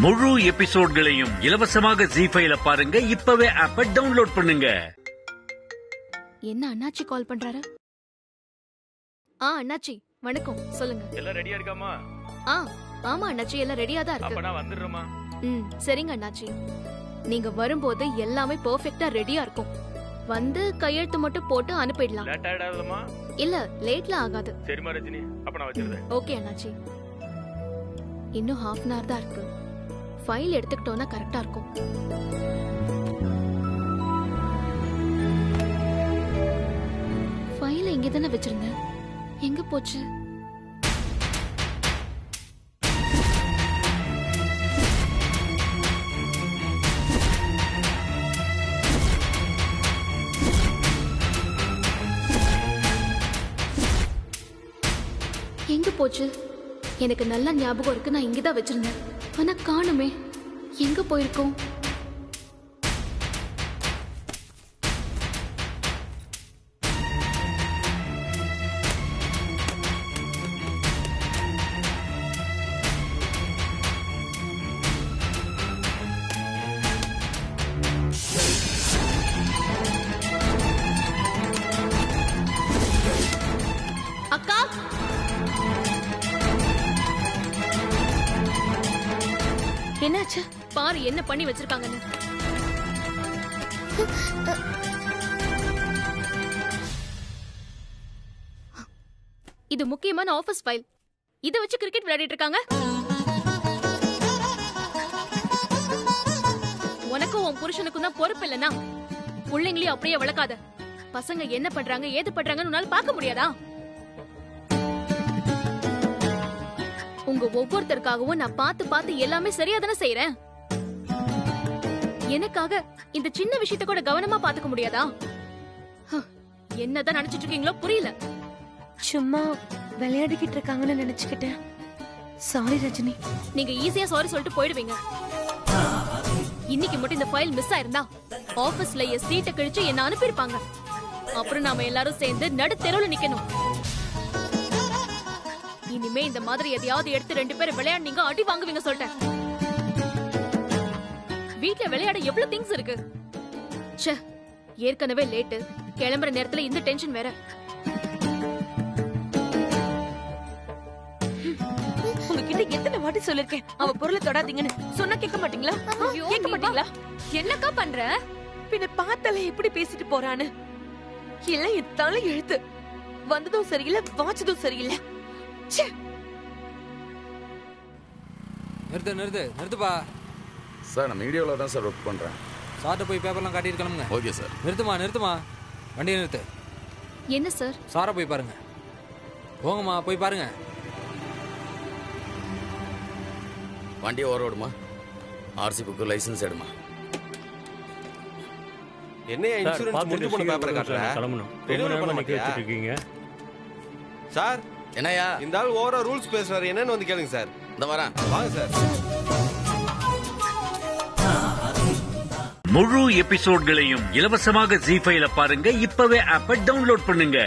முழு எபிசோட்களையும் இலவசமாக ஜீ5ல பாருங்க. இப்பவே ஆப்பை டவுன்லோட் பண்ணுங்க. என்ன அண்ணாச்சி கால் பண்றாரு? அண்ணாச்சி வணக்கம், சொல்லுங்க. எல்லாம் ரெடியா இருக்காமா? ஆமா அண்ணாச்சி, எல்லாம் ரெடியா தான் இருக்கு. அப்ப நான் வந்துடுறேமா. சரிங்க அண்ணாச்சி, நீங்க வரும்போது எல்லாமே பெர்ஃபெக்ட்டா ரெடியா இருக்கும். வந்து கையெழுத்து மட்டும் போட்டு அனுப்பிடலாம். லேட் ஆயிடாதமா? இல்ல, லேட்ல ஆகாது. சரிமா ரஜினி, அப்ப நான் வச்சிடுறேன். ஓகே அண்ணாச்சி. இன்னும் half an hour தான் இருக்கு. ஃபைல் எடுத்துக்கிட்டோம்னா கரெக்டா இருக்கும். ஃபைல இங்க தானே வச்சிருந்தேன், எங்க போச்சு? எங்க போச்சு? எனக்கு நல்ல ஞாபகம் இருக்கு, நான் இங்கதான் வச்சிருந்தேன். ஆனா காணுமே, எங்க போயிருக்கோம்? அக்கா, என்னாச்சு? பாரு என்ன பண்ணி வச்சிருக்காங்கன்னு. இது முக்கியமான ஆபீஸ் ஃபைல். இத வச்சு கிரிக்கெட் விளையாடிட்டு இருக்காங்க. உனக்கும் உன் புருஷனுக்கும் தான் பொறுப்பு இல்லனா? பிள்ளைங்களையும் அப்படியே வளர்க்காத. பசங்க என்ன பண்றாங்க ஏது பண்றாங்கன்னு உன்னால பார்க்க முடியாதா? உங்க ஒவ்வொருத்தருக்காகவும் நான் பார்த்து எல்லாமே சரியா தானே செய்யறேன். எனக்காக இந்த சின்ன விஷயத்தை கூட கவனமா பாத்துக்க முடியாதா? என்னதான் நினைச்சிட்டு இருக்கீங்களோ புரியல. சும்மா விளையாடிக்கிட்டு இருக்காங்கன்னு நினைச்சுக்கிட்டேன். சாரி ரஜினி. நீங்க ஈஸியா சாரி சொல்லிட்டு போயிடுவீங்க. இன்னைக்கு மட்டும் இந்த ஃபைல் மிஸ் ஆயிருந்தா ஆபீஸ்ல என் சீட்டை கிழிச்சு என்ன அனுப்பியிருப்பாங்க. அப்புறம் நாம எல்லாரும் சேர்ந்து நடு தெருவுல நிக்கணும். இனிமே இந்த மாதிரி எதையாவது எடுத்து 2 பேரும் விளையாடுனீங்க அடி வாங்குவீங்க சொல்லிட்டேன். வீட்ல விளையாட எவ்வளவு திங்ஸ் இருக்கு. ச்சே, ஏற்கனவே லேட்டு, கிளம்புற நேரத்துல இந்த டென்ஷன் வேற. உங்ககிட்ட எத்தனை வாட்டி சொல்லிருக்கேன் அவ பொருளை தொடாதீங்கன்னு. சொன்னா கேட்க மாட்டீங்களா? கேட்க மாட்டீங்களா? என்னக்கா பண்ற? பின்ன பார்த்தாலே எப்படி பேசிட்டு போறான்னு. இல்ல என் தலை எழுத்து. வந்ததும் சரியில்லை, வாச்சதும் சரியில்லை. நிறுத்துப்பா. சார் நான் மீடியாவில் தான் சார் ஒர்க் பண்ணுறேன். சார்ட்ட போய் பேப்பர்லாம் காட்டியிருக்கணுங்க. Okay sir. நிறுத்துமா வண்டியை நிறுத்து. என்ன சார்? சாரை போய் பாருங்க. போங்கம்மா போய் பாருங்க. வண்டியை ஓர விடுமா, ஆர்சி புக்கு லைசன்ஸ் எடுமா. என்னையா இன்சூரன்ஸ் முடிஞ்சு போன பேப்பரை காட்டுறேன். கிளம்பணும். ரெனியூவல் பண்ண நிக்க வச்சிட்டு இருக்கீங்க. சார் என்னையா இந்த ஆள் ஓவரா ரூல்ஸ் பேசுறாரு, என்னன்னு வந்து கேளுங்க சார். இந்த வரேன். வாங்க சார். முழு எபிசோட்களையும் இலவசமாக ஜீ5ல பாருங்க. இப்பவே ஆப்பை டவுன்லோட் பண்ணுங்க.